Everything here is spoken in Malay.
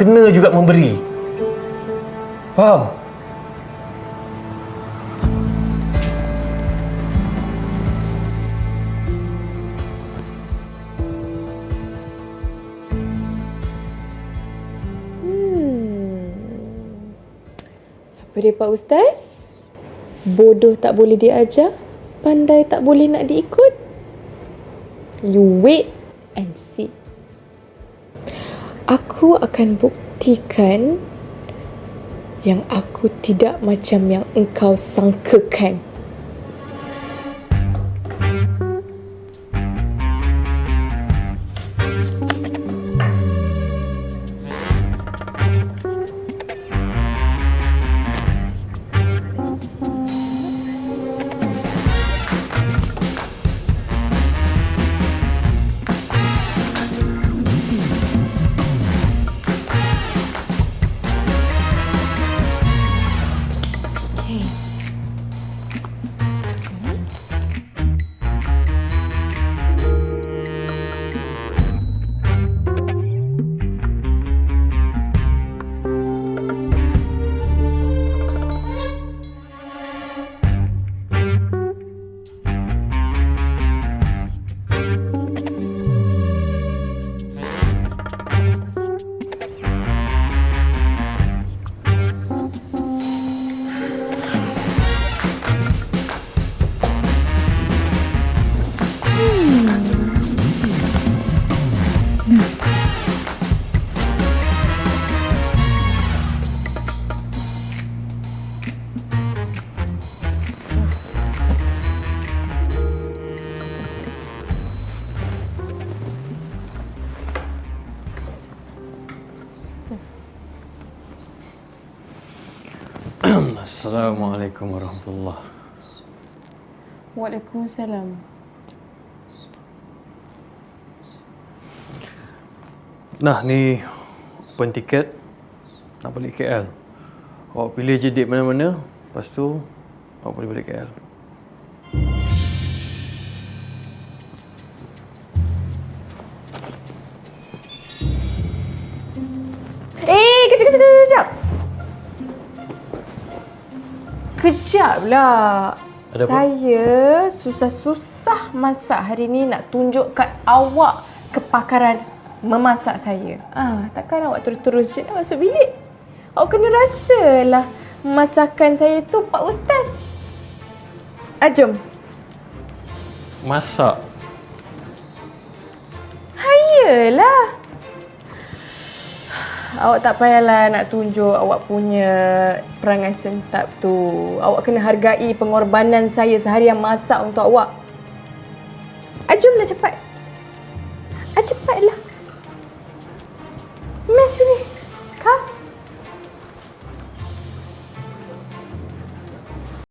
kena juga memberi. Faham? Apa dia Pak Ustaz? Bodoh tak boleh diajar, pandai tak boleh nak diikut. You wait and see. Aku akan buktikan yang aku tidak macam yang engkau sangkakan. Assalamualaikum warahmatullahi. Waalaikumsalam. Nah, ni open tiket nak balik KL. Awak pilih je date mana-mana, lepas tu awak boleh balik KL. Kejap. Kejap lah. Ada apa? Saya susah-susah masak hari ni nak tunjuk kat awak kepakaran memasak saya. Takkan awak terus-terus je nak masuk bilik. Awak kena rasalah masakan saya tu Pak Ustaz. Jom. Masak? Hayalah. Awak tak payahlah nak tunjuk awak punya perangai sentap tu. Awak kena hargai pengorbanan saya seharian masak untuk awak. Jomlah cepat. Cepatlah. Mess ni.